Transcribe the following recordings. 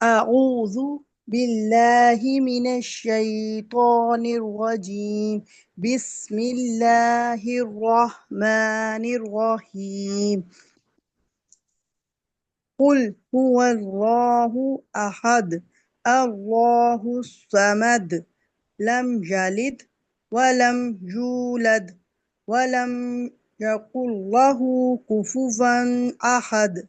أعوذ بالله من الشيطان الرجيم. بسم الله الرحمن الرحيم. قل هو الله أحد الله الصمد لم يلد ولم يولد ولم يكن له كفوا أحد.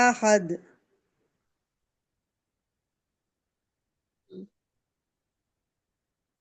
أحد.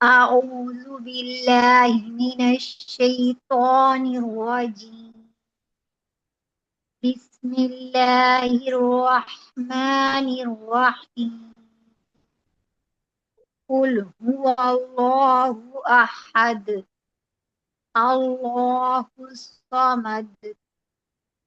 أعوذ بالله من الشيطان الرجيم بسم الله الرحمن الرحيم قل هو الله أحد الله الصمد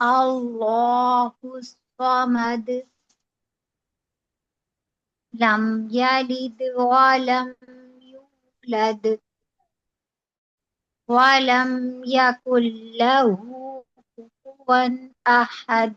الله الصمد لم يلد ولم يولد ولم يكن له كفوا أحد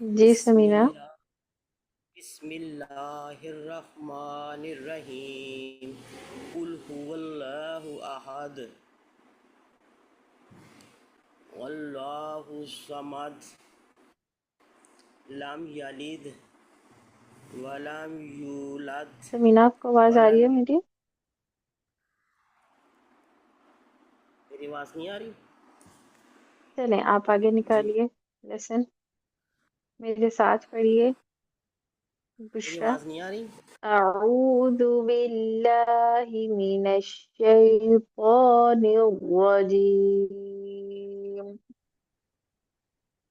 جی بسم سمینا. اللہ بسم اللہ الرحمن الرحیم قل هو اللہ احد واللہ الصمد لم یلد ولم یولد سمینا آپ کو آواز آ رہی ہے ولم. میری؟ میری آواز نہیں آ رہی؟ چلیں آپ آگے جی نکالیے لیسن، میرے ساتھ پڑھیے. میری بشرا. آواز نہیں آ رہی؟ أعوذ بالله من الشيطان الرجيم.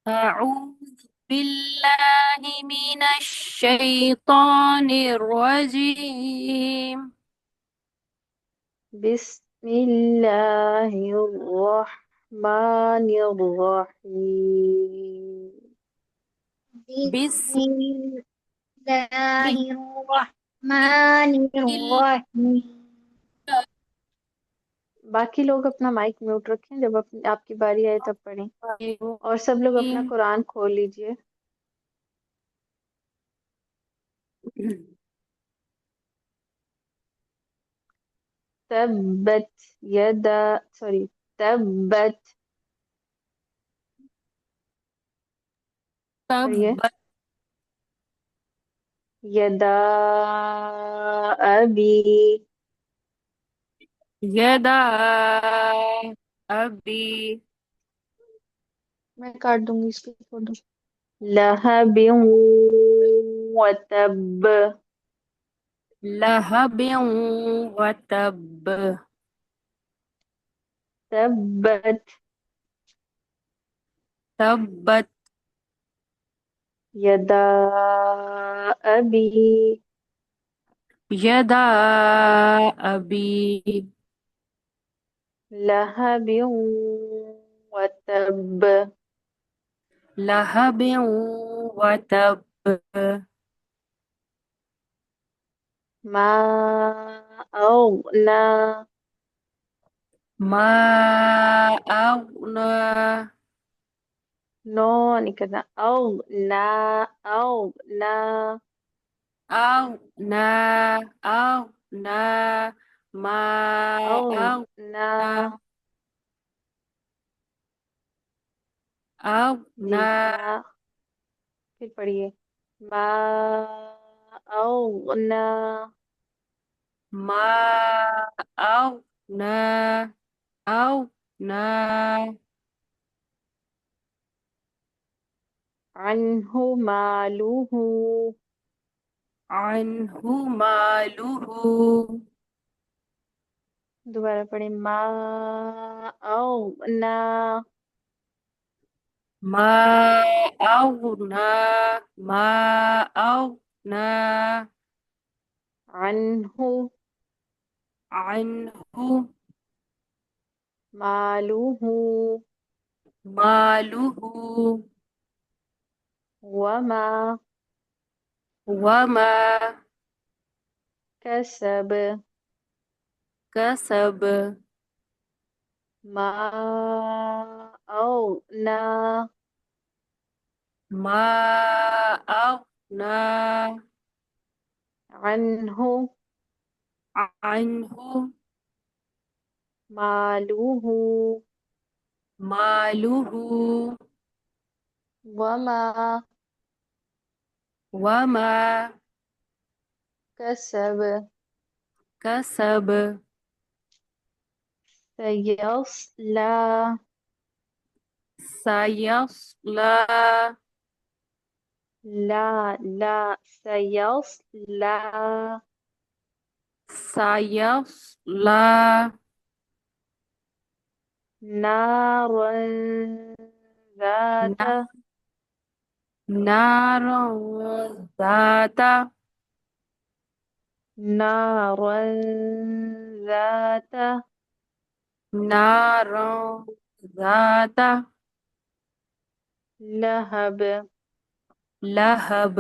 أعوذ بالله من الشيطان الرجيم. بسم الله الرحمن الرحيم. بسم بسم الله الرحمن الرحیم. باقی لوگ اپنا مائک میوٹ رکھیں، جب آپ کی باری آئے تب پڑھیں، اور سب لوگ اپنا الله قرآن کھول لیجئے. تبت یدا تبت پڑھیے. تبت یدا ابی. يدا أبي میں کاٹ دوں گی اس کی فوٹو. لہب وتب. لهب وتب. تبت تبت یدا ابی يدا أبي لہب وتب. لهب وتب. ما اغنى ما أغنى نو نکلنا. اغنى اغنى أغنى أغنى ما اغنى. أغنى جی أغنى ما، پھر پڑھیے. ما اغنى ما أغنى أغنى عنه ماله. عنه ماله. دوبارہ پڑھیں. ما اغنى ما أغنى ما أغنى عنه عنه ماله ماله وما وما كسب. كسب. ما أغنى ما أغنى عنه عنه ماله ماله وما وما كسب. كسب. سيصلى سيصلى لا سيصلى سيصلى نارا ذات نارا ذات نارا ذات نارا ذات لهب لهب.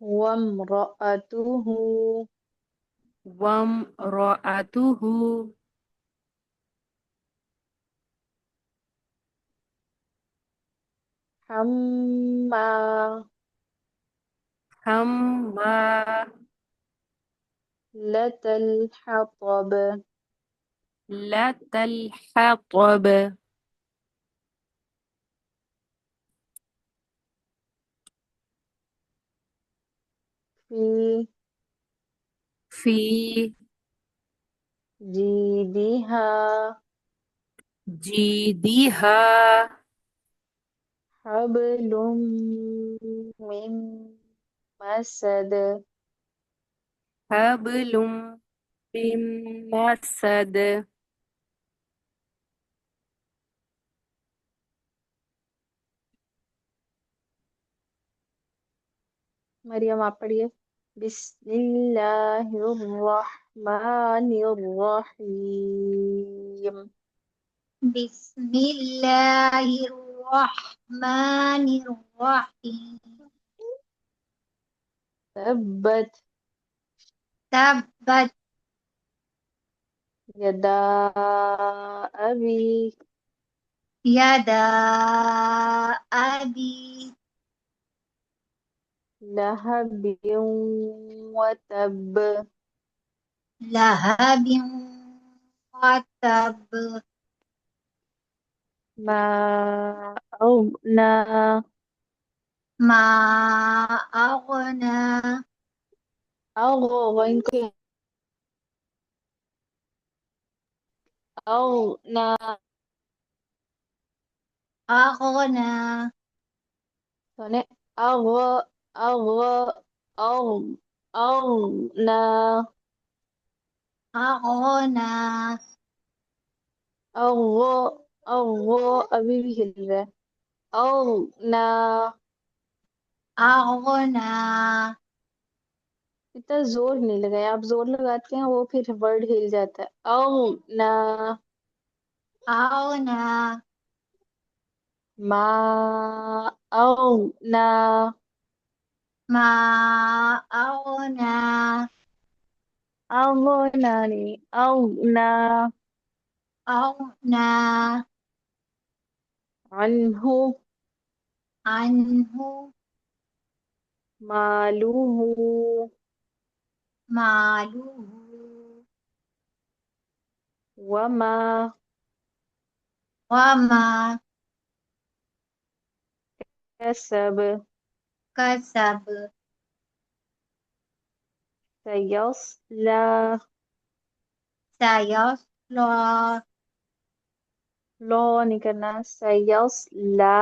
وامرأته وامرأته حما حما لة الحطب لة الحطب في في جيدها جيدها حبل من مسد. حبل من مسد. مریم آپ پڑھیے. بسم اللہ الرحمن الرحیم. بسم الله الرحمن الرحيم. تبت تبت یدا ابی يدا أبي لہب وتب. لهب وتب. ما اغنى ما أغنى اغنى اغنى أغنى سنے اغ اغ اغ اغنى أغنى اغ اغ ابھی بھی ہل رہا ہے. اغنى أغنى. اتنا زور نہیں لگایا. آپ زور لگاتے ہیں وہ پھر ورڈ ہل جاتا ہے. اغنى أغنى. ما اغنى ما أغنى اغنى اغنى أغنى عنه عنه ماله ماله وما وما كسب كسب. سيصلى سيصلى لو نہیں کرنا. سيصلى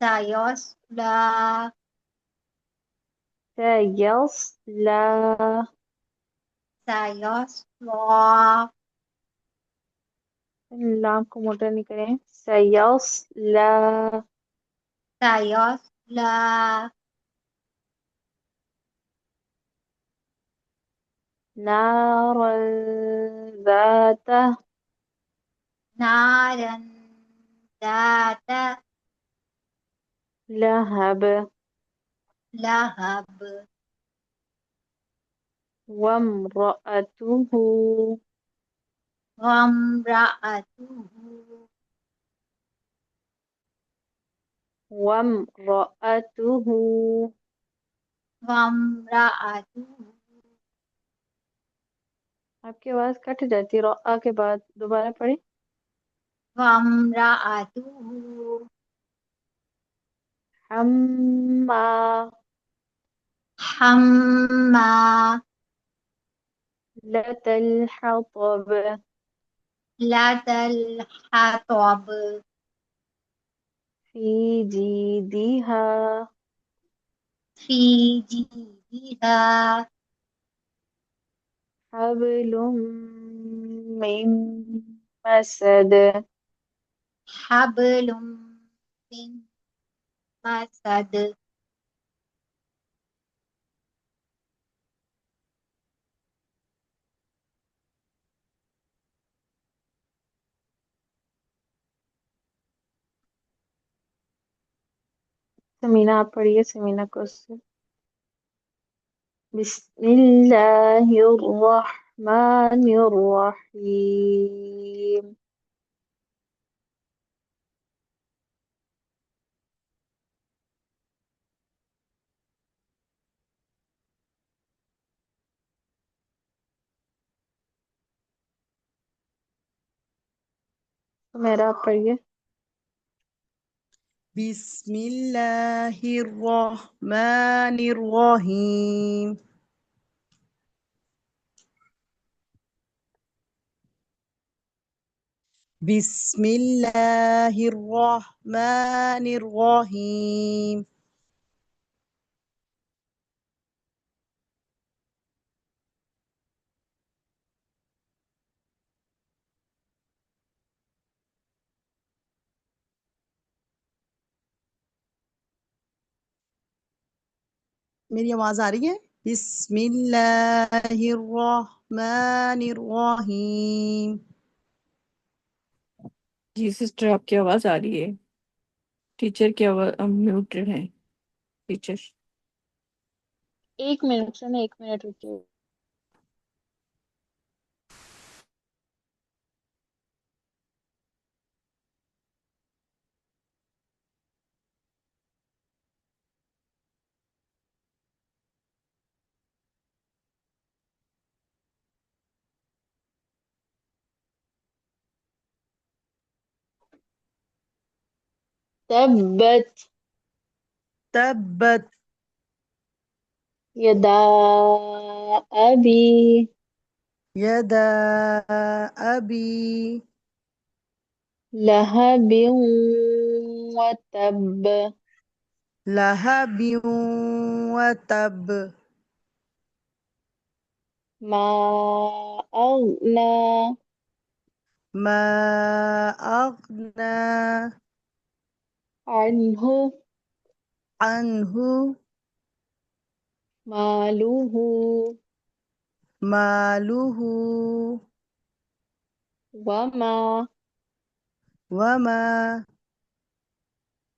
سيصلى سيصلى سيصلى. لام کو موٹا نہیں کریں. سيصلى سيصلى نارا ذات نارا ذات لهب لهب. وامرأته وامرأته وامرأته وامرأته. آپ کی آواز کٹ جاتی ہے رأ کے بعد. دوبارہ پڑھیں. وامرأته حما حما لة الحطب لدى الحطب. في جيدها في جيدها حبل من مسد. حبل من مسد. سمینہ آپ پڑھیے. سمینہ کو سے. بسم اللہ الرحمن الرحیم. تو میرا آپ پڑھیے. بسم اللہ الرحمن الرحیم. بسم اللہ الرحمن الرحیم. میری آواز آ رہی ہے؟ بسم اللہ الرحمن الرحیم. جی سسٹر آپ کی آواز آ رہی ہے. ٹیچر کی آواز میوٹڈ ہے. ٹیچر 1 منٹ سے 1 منٹ رکیے. تبت تبت یدا ابی یدا ابی لہب وتب لہب وتب ما اغنى ما اغنى عنہ عنہ مالہ مالہ وما وما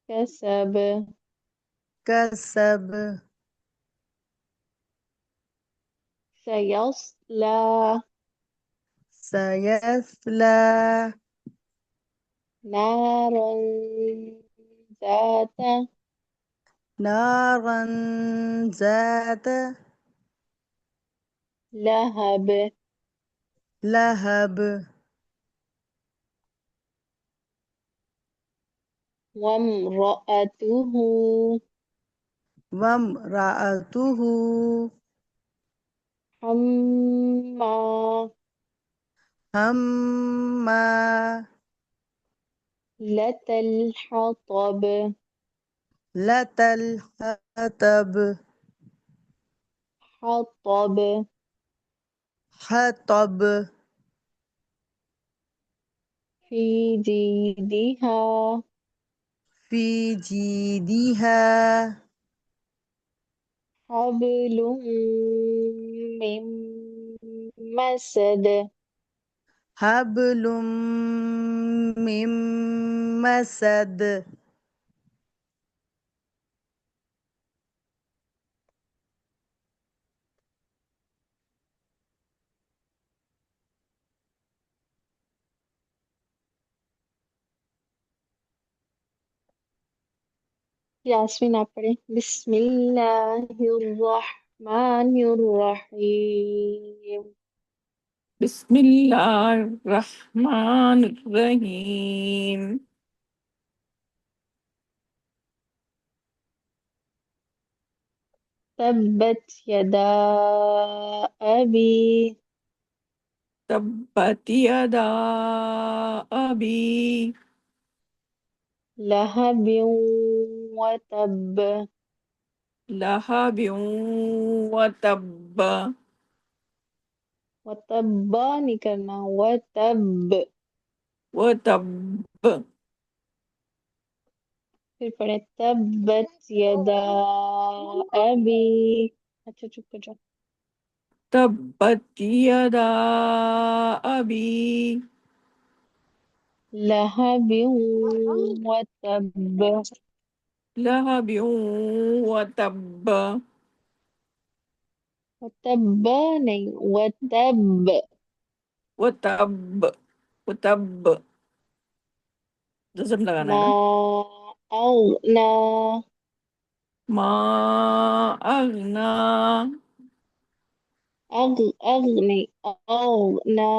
کسب کسب سیصلی سیصلی نارا ذات نارا ذات لہب لہب وامرأته وامرأتہ حمّا حمّالۃ الحطب الحطب حطب حطب فی جیدہا فی جیدہا حبل من مسد حبل من مسد. یاسمین آپ پڑھیں. بسم اللہ الرحمن الرحیم. بسم اللہ الرحمن الرحیم. تبت یدا ابی تبت یدا ابی لہب وتب لہب وتب. وتب نہیں کرنا وتب. وتب پھر پڑھیں تبت یدا ابی. اچھا چپ کر جاؤ. تبت یدا ابی لہب وتب لہب وتب. وتب نہیں وتب. وتب وتب جزم لگانا ہے ما نا. اغنا ما اغنا نہیں اغنا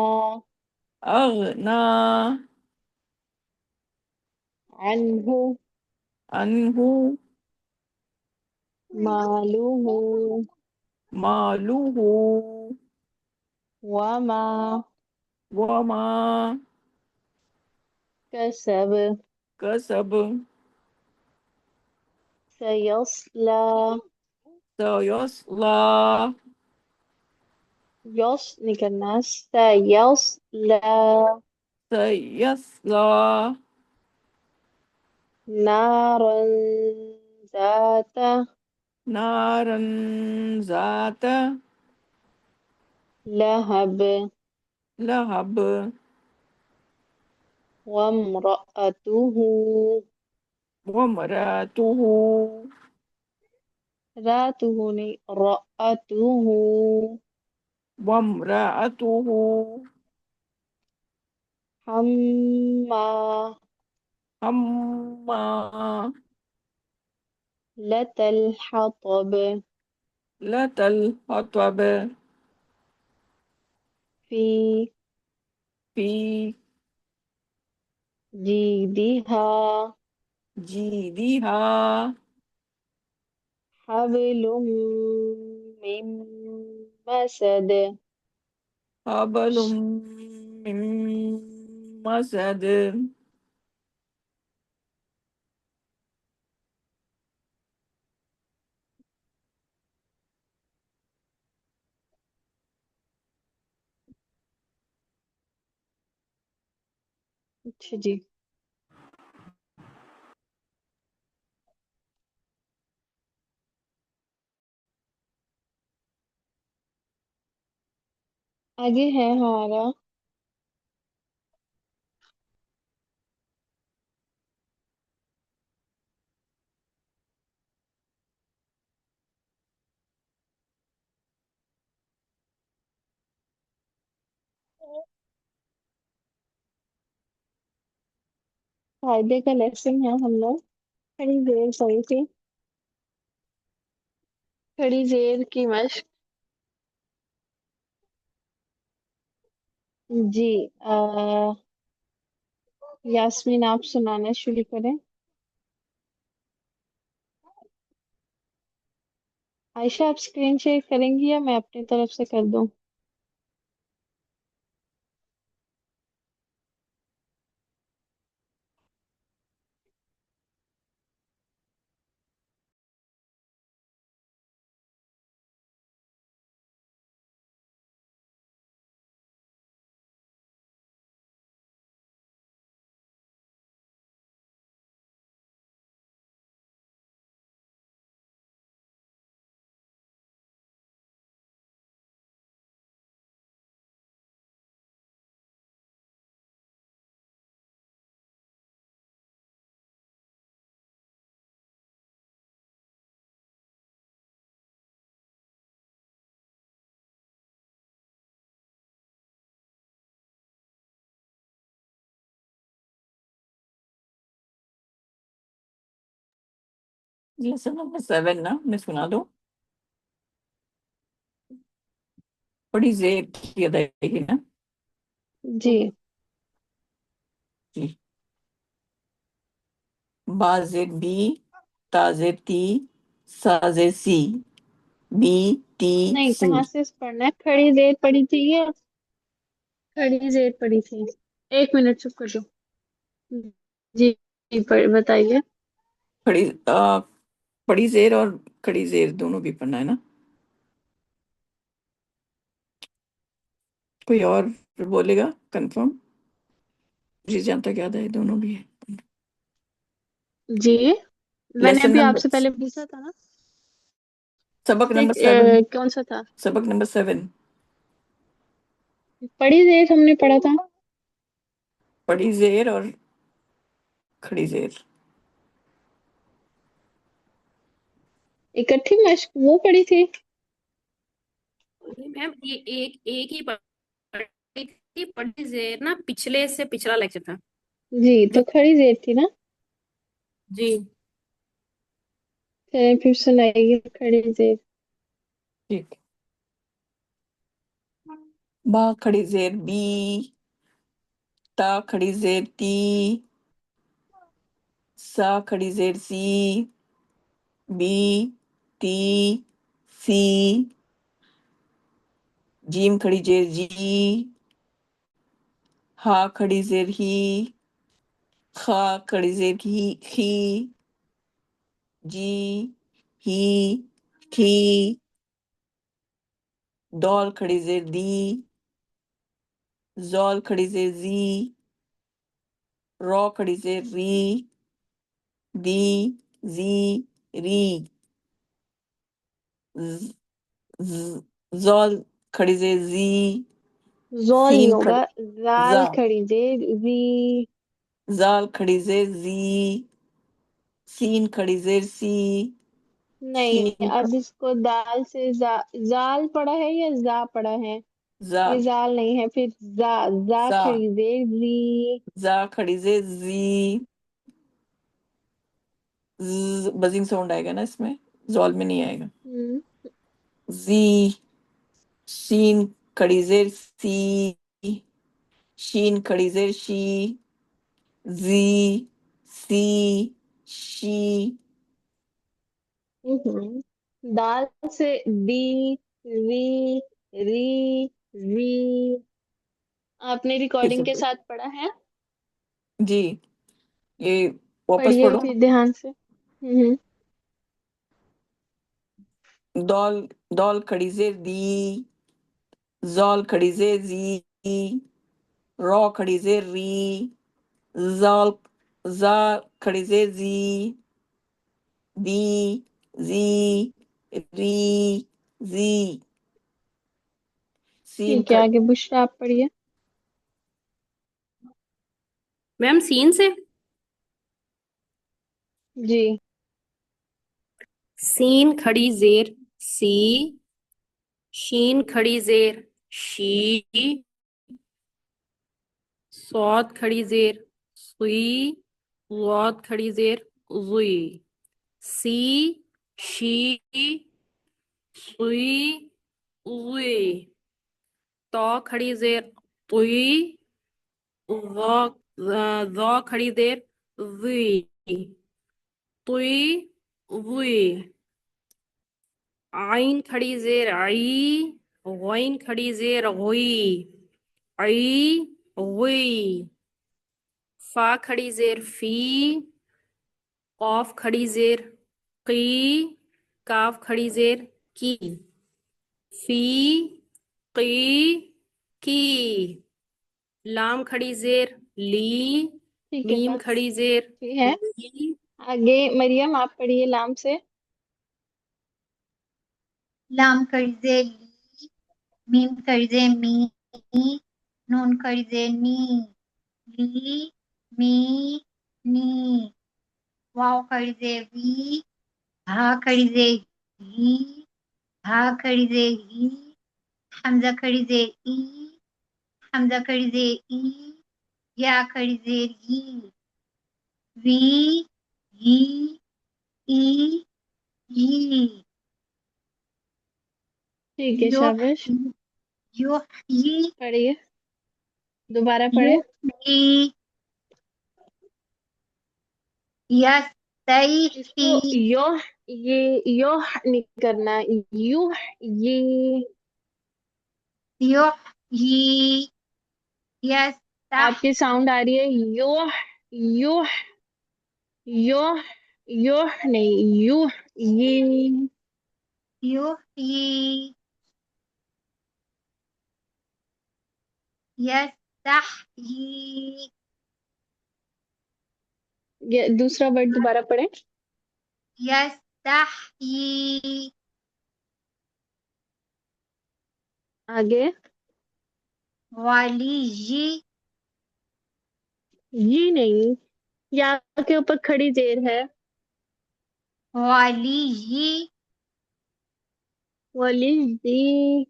اغنا عنه عنہ ماله مالہ وما وما كسب کسب سيصلى سیصلی نکلنا سيصلى سیصلی نارا ذات نارا ذات لهب لہب وامرأته وامرأتہ راته نہیں رأته وامرأتہ حمالة الحطب حمالة الحطب في فی جيدها جیدہا حبل من مسد حبل من مسد اچھا جی آگے ہے ہمارا فائدے کا لیسن ہے ہم لوگ کھڑی زیر صحیح تھی کھڑی زیر کی مشق جی یاسمین آپ سنانا شروع کریں عائشہ آپ اسکرین شیئر کریں گی یا میں اپنی طرف سے کر دوں لیسن نمبر 7 نا میں سنا دوں بڑی زیر کی ادائیگی نا جی جی با زیر بی تا زیر تی سا زیر سی بی ٹی نہیں سی کہاں سے پڑھنا ہے کھڑی زیر پڑی تھی یا کھڑی زیر پڑی تھی ایک منٹ چپ کر دو جی جی بتائیے کھڑی بڑی زیر اور کھڑی زیر دونوں بھی پڑھنا ہے نا کوئی اور بولے گا کنفرم جی جہاں تک یاد ہے دونوں بھی ہے جی میں نے لیسن ابھی آپ نمبر سے پہلے پوچھا تھا نا سبق کہ نمبر 7 کون سا تھا سبق نمبر 7 پڑی زیر ہم نے پڑھا تھا بڑی زیر اور کھڑی زیر اکٹھی مشق وہ پڑی تھی میم یہ ایک ہی پڑھی تھی پڑھی زیر نا پچھلے سے پچھلا لیکچر تھا جی تو کھڑی زیر تھی نا جی چلیں پھر سنائیے کھڑی زیر ٹھیک با کھڑی زیر بی تا کھڑی زیر تی سا کھڑی زیر سی، بی ٹی سی، جیم کھڑی زیر جی، ہا کھڑی زیر ہی، خا کھڑی زیر خی، جی ہی کھی، ڈال کھڑی زیر دی، زال کھڑی زیر زی، رو کھڑی زیر ری، دی زی ری، زال کھڑی زیر زی، زول سین نہیں ہوگا، زال زا، کھڑی زیر زی، زال کھڑی زیر زی، سین کھڑی زیر سی، نہیں شین اب اس کو دال سے زال پڑا ہے یا زا پڑا ہے؟ زا، یہ زال نہیں ہے، پھر زا زا، کھڑی زیر زی، زا کھڑی زیر زی، بزنگ ساؤنڈ آئے گا نا اس میں، زال میں نہیں آئے گا، ہم، زی، شین کھڑی زیر سی، شین کھڑی زیر شی، زی، سی، شی، دال سے دی، وی، ری، زی، آپ نے پھر سے ریکارڈنگ کے پڑھ- ساتھ پڑھا ہے؟ جی یہ واپس پڑھیے پڑھو، پھر دھیان سے. دال، دال کھڑی زیر دی، زال کھڑی زیر زی، رو کھڑی زیر ری، زال، زا کھڑی زیر زی، دی، زی، ری، زی، سین ٹھیک ہے، آگے بشرا آپ پڑھیے. میم سین سے جی. سین کھڑی زیر سی، شین کھڑی زیر شی، صاد کھڑی زیر سوئی، غاد کھڑی زیر زوئی، سی، شی، سوئی، زوئی، تو کھڑی زیر توئی، ذا کھڑی زیر زوئی، توئی، زوئی، عین کھڑی زیر عی، غین کھڑی زیر غوئی، عی، غوئی، فا کھڑی زیر فی، قاف کھڑی زیر قی، کاف کھڑی زیر کی، فی، قی، کی، لام کھڑی زیر لی، ٹھیک ہے، میم کھڑی زیر کافی ہے. لی، آگے مریم آپ پڑھیے لام سے. لام کھڑی زیر لی، میم کھڑی زیر می، نون کھڑی زیر نی، لی، می، نی، واو کھڑی زیر وی، ہا کھڑی زیر ہی، ہا کھڑی زیر ہی، حمزہ کھڑی زیر ای، حمزہ کھڑی زیر ای، یا کھڑی زیر ی، وی، ی، ای، ی، ٹھیک ہے یو، شابش. یو، ی، پڑھیے، دوبارہ یو، پڑھے. ی، یس، تئی، اس کو یو نہیں کرنا، یو، یہ یو، ی، یس، آپ کی ساؤنڈ آ رہی ہے، یو، یو، یو، یو نہیں، یو، یہ یو، ی، یس، ی، دوسرا ورڈ دوبارہ پڑھیں. یس، ی، آگے والی، ی، یہ نہیں، یا کے اوپر کھڑی زیر ہے، والی، ی، والی زی،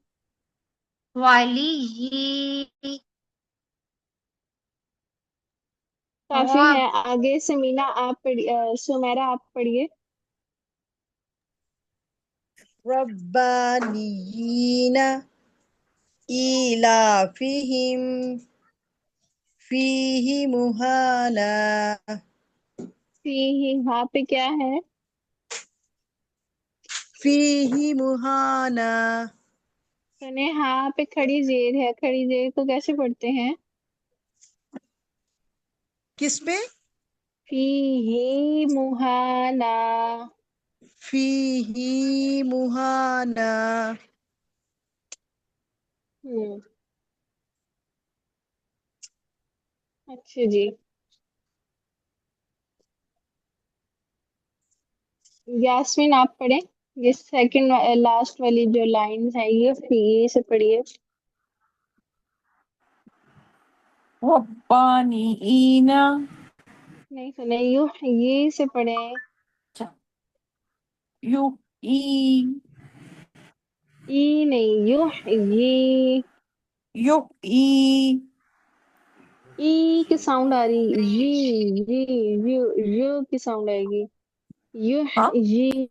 والی، ی، کافی ہے. آگے سمینا آپ پڑھیے، سمیرا آپ پڑھیے. ربانیین ایلافہم فیہ مہانا فی ہاں پہ کیا ہے؟ فیہ مہانا، سنے ہاں پہ کھڑی زیر ہے، کھڑی زیر کو کیسے پڑھتے ہیں؟ کس پہ؟ فی ہی مہانا. فیہ مہانا، ہوں اچھا جی. یاسمین آپ پڑھیں یہ سیکنڈ لاسٹ والی جو لائنز ہے یہ فی سے پڑھیے. ربانیین، نہیں سنے یو یہ سے پڑھیں. اچھا، یو ای، ای نہیں یو یہ یو ای، ای کی ساؤنڈ آ رہی، یو کی ساؤنڈ آئے گی. یو ہاں یہ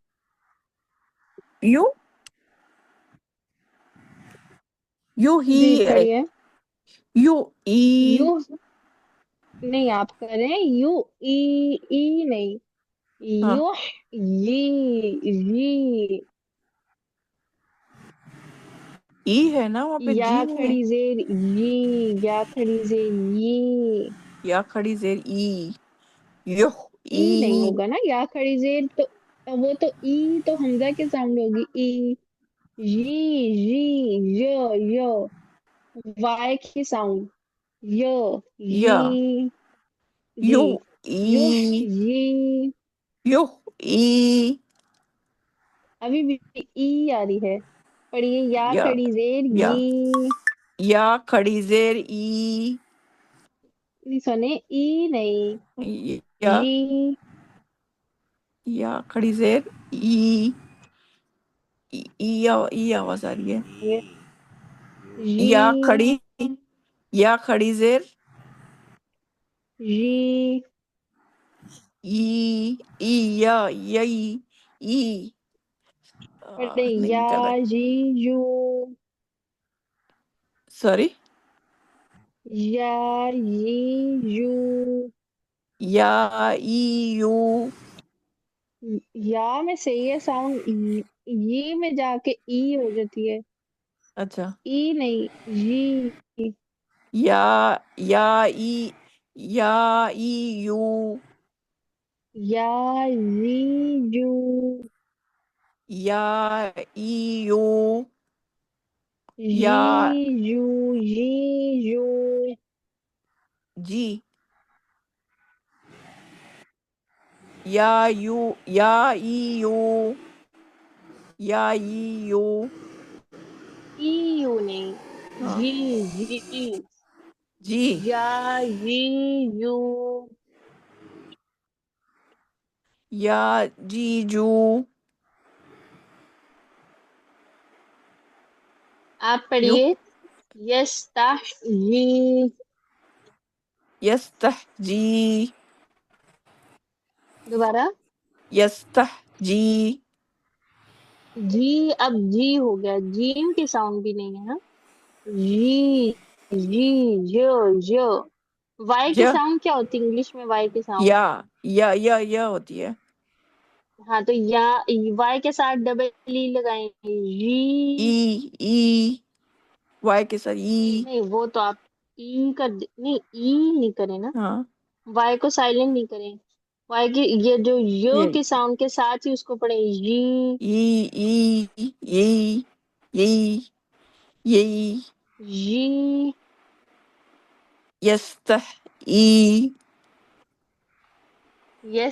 یو یو ہی جی ہے، پڑھیے. یو ای، یو نہیں آپ کریں یو ای، ای نہیں ہاں یو یہ ای ہے نا وہاں پہ، یا جی نہیں ہے. کھڑی زیر یہ، یا کھڑی زیر یہ. یا کھڑی زیر ای، یو ای ای، نہیں ہوگا نا یا کھڑی زیر تو وہ تو ای تو حمزہ کی ساؤنڈ ہوگی. ای یو وائے کی ساؤنڈ یو یا، جی یو یو ای، یہ یو ای، ابھی بھی ای آ رہی ہے. پڑھیے یا یا کھڑی زیر یا یہ. یا کھڑی زیر ای، نہیں سنے ای نہیں یا یہ یا کھڑی زیر ای، ای ای آواز آ رہی ہے. یا کھڑی، یا کھڑی زیر یہ ای، ای یا یئی ای، پڑھے نہیں یا غلط، یو سوری، یا یو یا ای یو، یا میں صحیح ہے ساؤنڈ، یہ میں جا کے ای ہو جاتی ہے. اچھا، ای نہیں یہ یا ای، یا ای یو، یا یو یا ای یو، یا یو جی، یا یو، یا ای یو، یا ای یو، ای یو نہیں ہاں جی جی، یا یو یا جی جو، آپ یو پڑھیے یستحیی. یستحجی، دوبارہ یستحجی، جی اب جی ہو گیا، جیم کی ساؤنڈ بھی نہیں ہے نا. جو وائی ج، کی ساؤنڈ کیا ہوتی ہے انگلش میں؟ وائی کی ساؤنڈ یا ہوتی ہے. ہاں تو یا وائی کے ساتھ ڈبل ای لگائیں ای، ای وائی کے ساتھ ای، نہیں وہ تو آپ ای کر نہیں ای نہیں کریں نا، ہاں وائی کو سائلنٹ نہیں کریں. وائی کی یہ جو یو یہ کی ساؤنڈ کے ساتھ ہی اس کو پڑھیں ای، ای یہی، یہی، یہی، یی یستحی، یو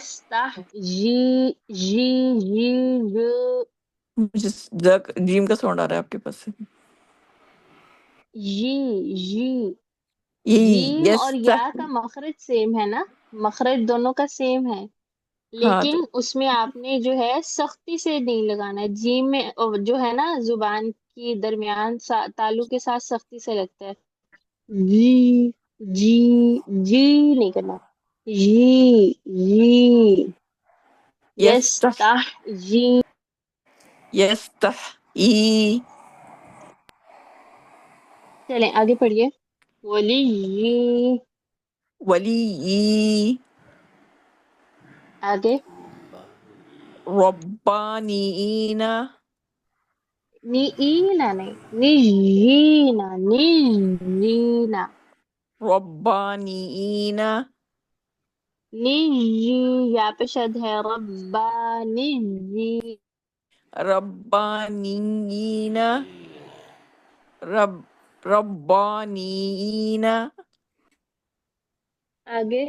مجھے جیم کا ساؤنڈ آ رہا ہے آپ کے پاس سے. یی یہی جیم اور یا کا مخرج سیم ہے نا، مخرج دونوں کا سیم ہے، ہاں تو لیکن اس میں آپ نے جو ہے سختی سے نہیں لگانا ہے. جیم میں جو ہے نا زبان کی درمیان تالو کے ساتھ سختی سے لگتا ہے. جی جی نہیں کرنا. یی یستحیی. یستحی، چلیں آگے پڑھیے. ولی ولی، آگے ربانیین نینا نہیں نجینا نجینا ربانیین نجی یا پہ شد ہے ربا نجی ربانیین ربانیین آگے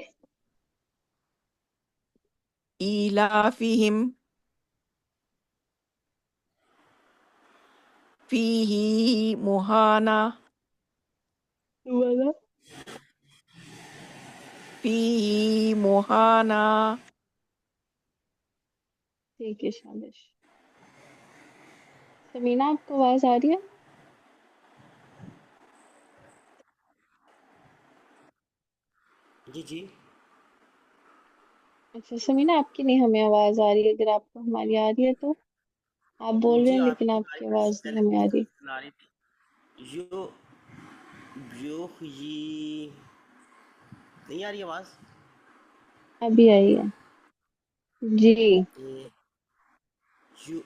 ایلافہم فیہ مہانا والا فیہ مہانا ٹھیک ہے شابش سمینہ آپ کو آواز آ رہی ہے جی جی اچھا سمینہ آپ کی نہیں ہمیں آواز آ رہی ہے اگر آپ کو ہماری آ رہی ہے تو آپ بول رہے مجھے ہیں آپ لیکن کی آپ آئی کی بس آواز نہیں پہلے ہمیں آ رہی سنا رہی تھی یو بیوخی نہیں آ رہی آواز ابھی آئی ہے جی یہ یو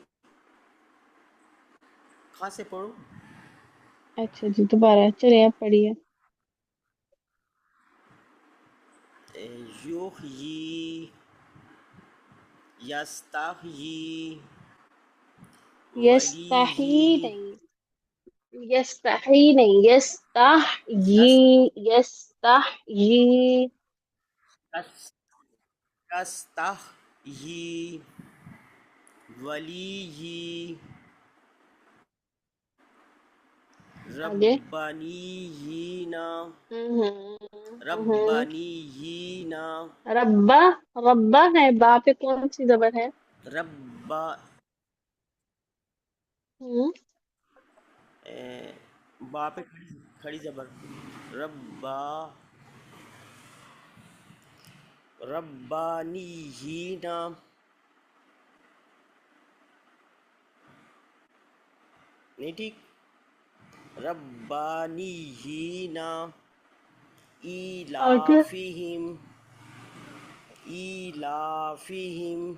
کہاں سے پڑھوں اچھا جی دوبارہ چلے آپ پڑھیے یوخی یستحیی یستحی ولیہی نہیں یستحی نہیں یس یستحیی یستحیی ولیہی آگے ربانیین ہوں ربانیین ربا ربا ہے با پہ کون سی زبر ہے ربا ہوں با پہ کھڑی زبر ربا ربانیین نہیں ٹھیک ربانیین آگے ایلافہم ایلافہم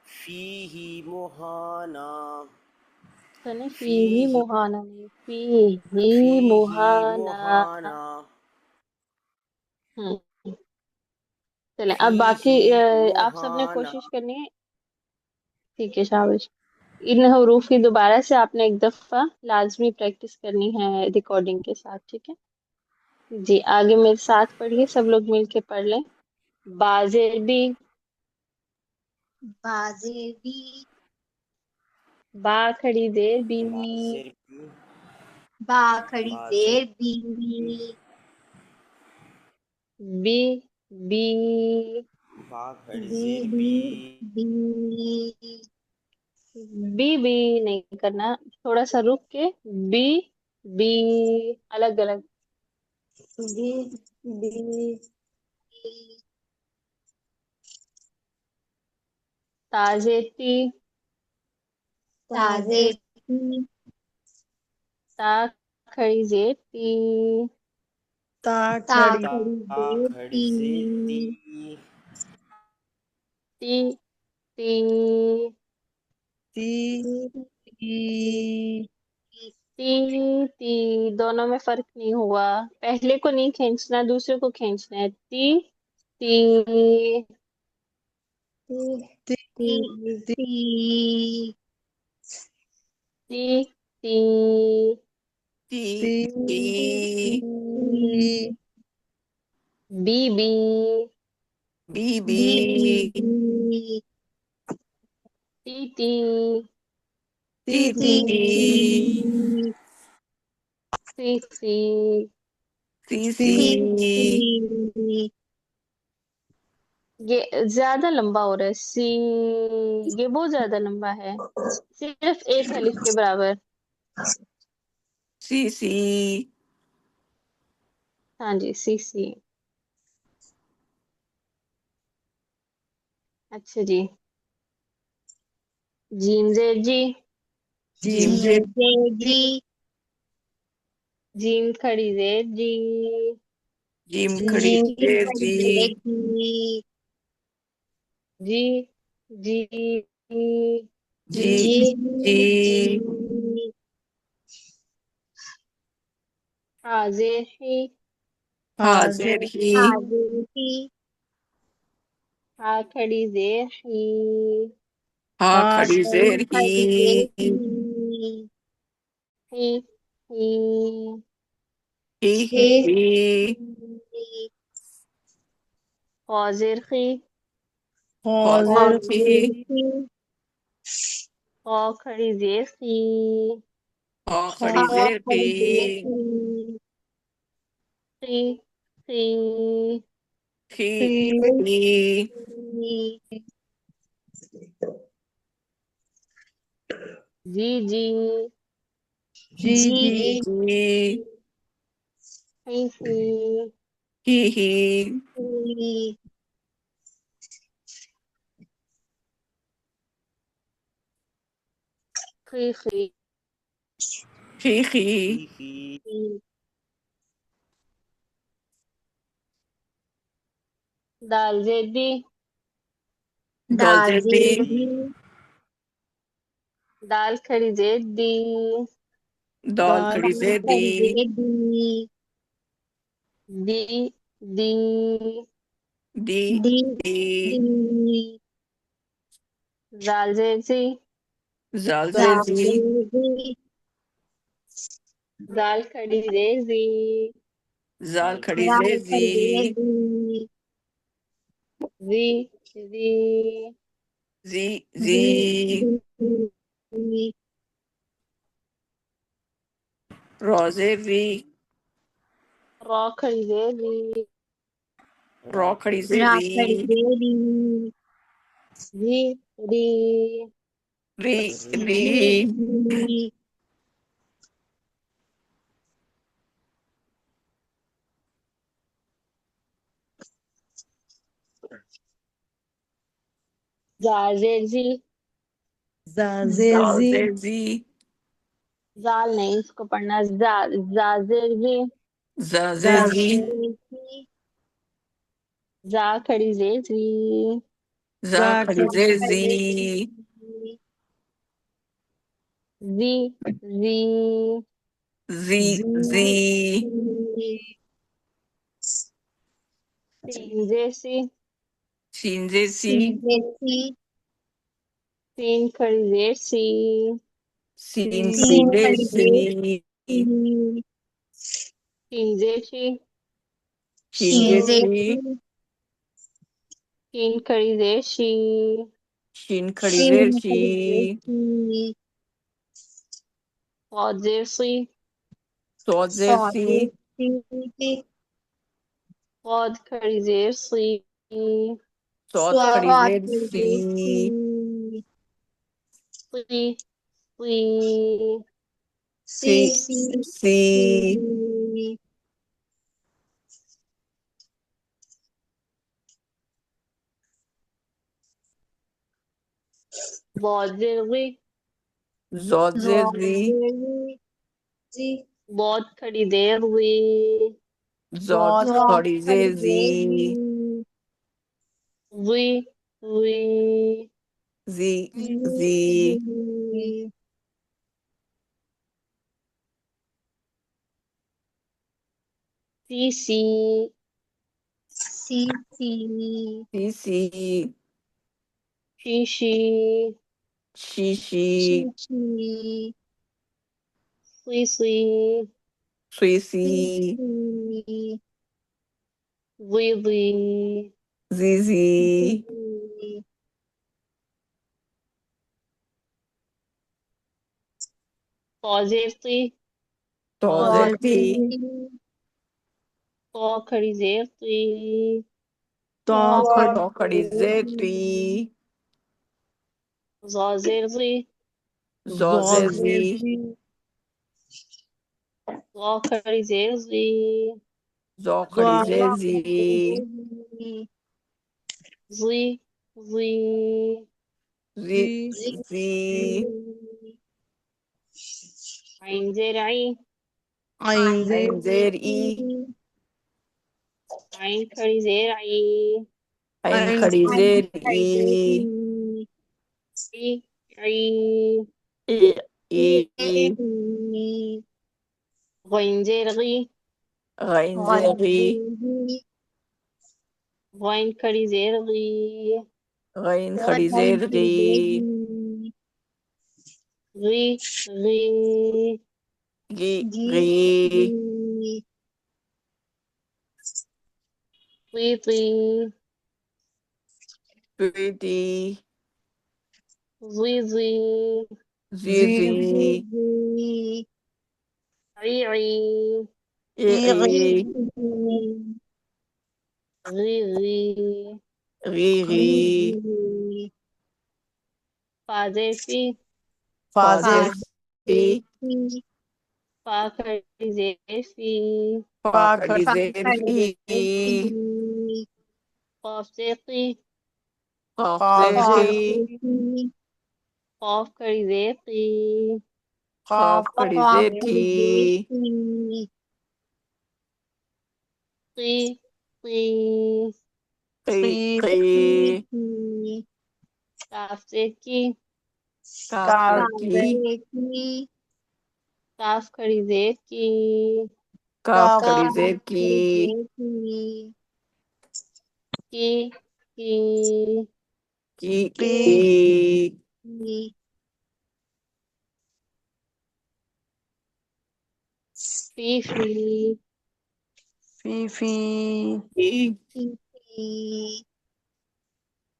فیہ مہانا سنے فی ہی فیہ مہانا نہیں فی ہی فیہ مہانا مہانا ہوں چلیں اب باقی فیہ آپ سب نے مہانا کوشش کرنی ہے ٹھیک ہے شابش ان حروف کی دوبارہ سے آپ نے ایک دفعہ لازمی پریکٹس کرنی ہے ریکارڈنگ کے ساتھ ٹھیک ہے جی آگے میرے ساتھ پڑھیے سب لوگ مل کے پڑھ لیں بازر بھی بازی بھی با کھڑی زیر بھی بازر بھی با کھڑی بازر زیر بھی بی بی با کھڑی بی زیر بی بی بی بی نہیں کرنا تھوڑا سا رک کے بی بی الگ الگ بی بی تازے تی تازے تی تا کھڑی زیر تی تا تا کھڑی تا کھڑی زیر کھڑی تی زیر تی T T T T T تی دونوں میں فرق نہیں ہوا پہلے کو نہیں کھینچنا دوسرے کو کھینچنا ہے تی T T T T T T T T T T B B B B B T T T T تی سی سی سی سی سی یہ زیادہ لمبا ہو رہا ہے سی یہ بہت زیادہ لمبا ہے صرف ایک الف کے برابر سی سی ہاں جی سی سی اچھا جی جیم زید جی جیم جی سے جی جیم کھڑی زید جی جیم جی کھڑی زیر کھڑی جی زیر جی جی جی جی جی جی حاضر ہی حاضر ہی حاضر ہی ہا کھڑی زیر ہی ہاں کھڑی زیر ہی ہی ہی ہی حاضر ہی حاضر ہی ہا کھڑی زیر ہی ہاں کھڑی زیر ہی ہی ہی ہی جی جی جی جی جی ہی خی خی دال زیدی دال زیدی دال کھڑی زید دی دال کھڑی زیر دی دی دی دی دی زال زید سی زال زیر زی زال کھڑی زیر زی زال کھڑی زیر زی زی زی زی زی را زیر ری را کھڑی زیر ری را کھڑی زیر ری ری ری ری ری زال زیر زی زازیر زال زی زیر زی زال نہیں اس کو پڑھنا زا زیر زی زا زیر زی زا کھڑی زیر زی زا کھڑی زیر زی زی زی زی زی سین زیر سی شین زیر سی سین کھڑی زیر سی سین کھڑی زیر سی شین زیر شی شین زیر شی شین کھڑی زیر شی شین کھڑی زیر شی صاد زیر سی صاد زیر سی صاد کھڑی زیر سی صاد کھڑی زیر سی سی سی سی سی ضاد زیر غی زاد زیر زی ضاد کھڑی زیر غی زاد کھڑی زیر زی غی غی زی زی سی سی سی سی شی شی شی شی سوی سوی سوی سی ضی ضی زی زی طا زیر طی طا زیر تی طا کھڑی زیر طی تو طا کھڑی زیر تی ظا زیر ضی زا زیر زی ظا کھڑی زیر ضی زا کھڑی زیر زی ضی ضی زی زی عین زیر عی عین زیر عین زیر ای عین کھڑی زیر عی عین کھڑی زیر ای ای ای ای ای غین زیر غی غین زیر غی غین کھڑی زیر غی غین کھڑی زیر غی غی غی گی غی طی طی تی تی ضی ضی زی زی عی عی ای ای غی غی غی غی فا زیر فی فا زیر فی فا کھڑی زیر فی فا کھڑی زیر فی قاف زیر قی قاف زیر قی قاف کھڑی زیر قی قاف کھڑی زیر کی قی قی قی قی کاف زیر کی کاف زیر کی کاف کھڑی زیر کی کاف کھڑی زیر کی کی کی کی کی فی فی فی فی فی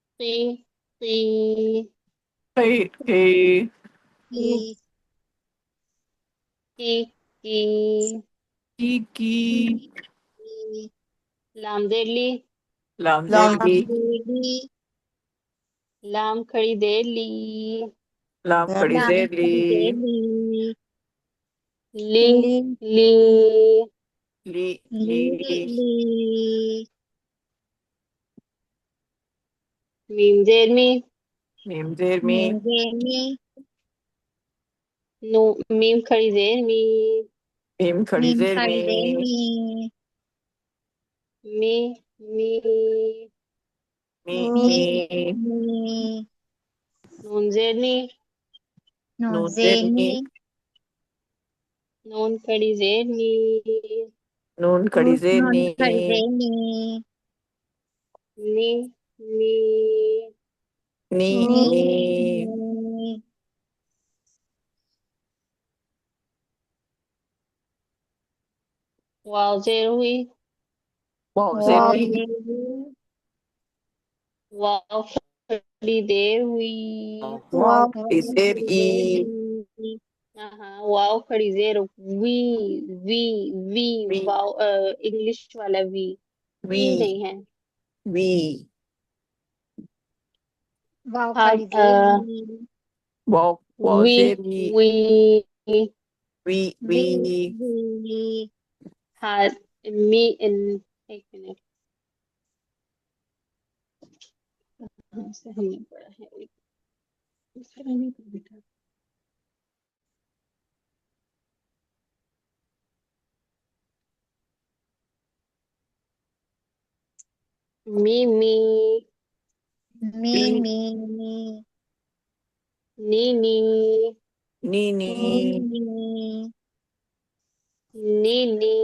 قی قی قی قی کی کی کی کی لام زیر لی لام زیر لی لام کھڑی زیر لی لام کھڑی زیر لی لی لی لی لی میم زیر می میم زیر می نو میم کھڑی زیر می میم کھڑی زیر می می می می می نون زیر نی نون زیر نی نون کھڑی زیر نی نون کھڑی زیر نی نی نی نی نی واو زیر ہوئی واو زیر وی واو کھڑی دیر ہوئی واو کھڑی زیر ای واو کھڑی زیر وی وی وی وی واو انگلش والا وی وی نہیں ہے وی واو ہا کھڑی زیر واو واو وی زیر وی وی وی وی وی ہاں می ایک منٹ صحیح نہیں پڑا ہے اس طرح نہیں پڑھ بیٹا می می می می نی نی نی نی نی نی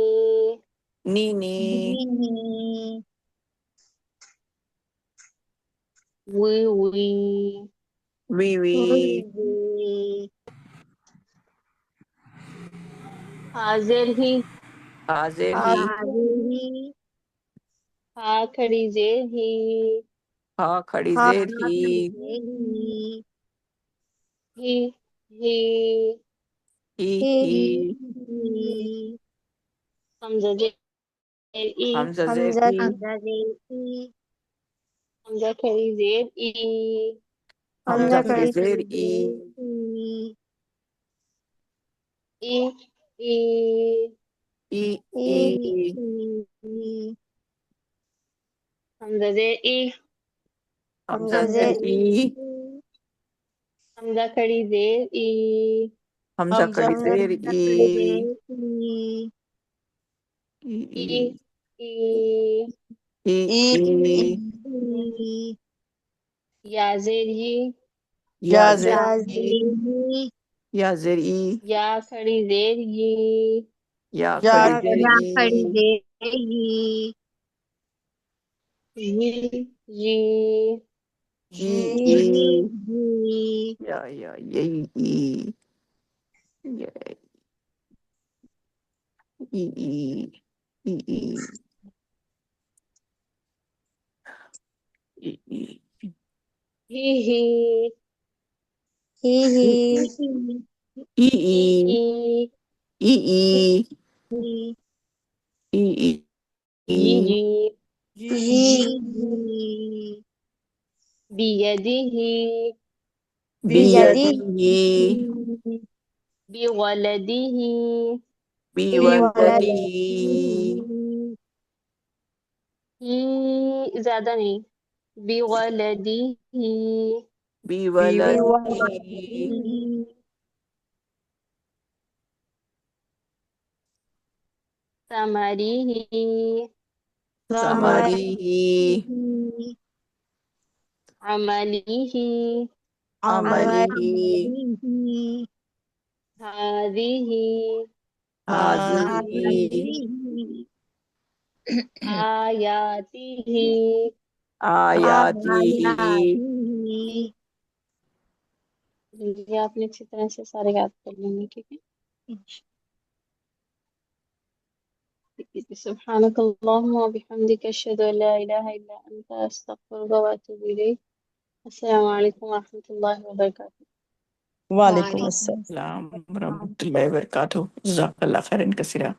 نی نی وی وی وی وی حاضر ہی حاضر ہی ہا کھڑی زیر ہی ہا کھڑی زیر ہی ہی ہی ہی ہی حمزہ زیر ای حمزہ زیر ای حمزہ کھڑی زیر ای حمزہ کھڑی زیر ای ای ای ای ای حمزہ زیر ای حمزہ زیر ای حمزہ کھڑی زیر ای حمزہ کھڑی زیر ای ای ای ای ای ای ای یا زیر ی، یا یا زیر زیر ای، یا زیر ای، یا کھڑی زیر ی، یا یا کھڑی زیر یا ای، کھڑی زیر ی، ی جی، ای جی ای، جی یا یہی ای، یا ای ای، ای ای، ای ای، ہی ہی، ہی ای ای، ای ای ای، ہی ای ای، جی جی، جی جی جی بیدہ، بیدی بیدیہ، بولدہ، بولدہ، ہی زیادہ نہیں، بولدہ، بولدہ، ثمرہ، ثمرہ، عملہ، عملہ، ہذہ، حاضہ، آیاتہ، آیاتہ، یہ آپ نے اچھی طرح سے سارے یاد کر لیں گے، ٹھیک ہے؟ سبحانك اللهم وبحمدك أشهد أن لا إله إلا أنت أستغفرك وأتوب إليك. السلام عليكم ورحمة الله وبركاته. وعلیکم السلام. السلام ورحمۃ اللہ وبرکاتہ، جزاک اللہ خیرا کثیرا.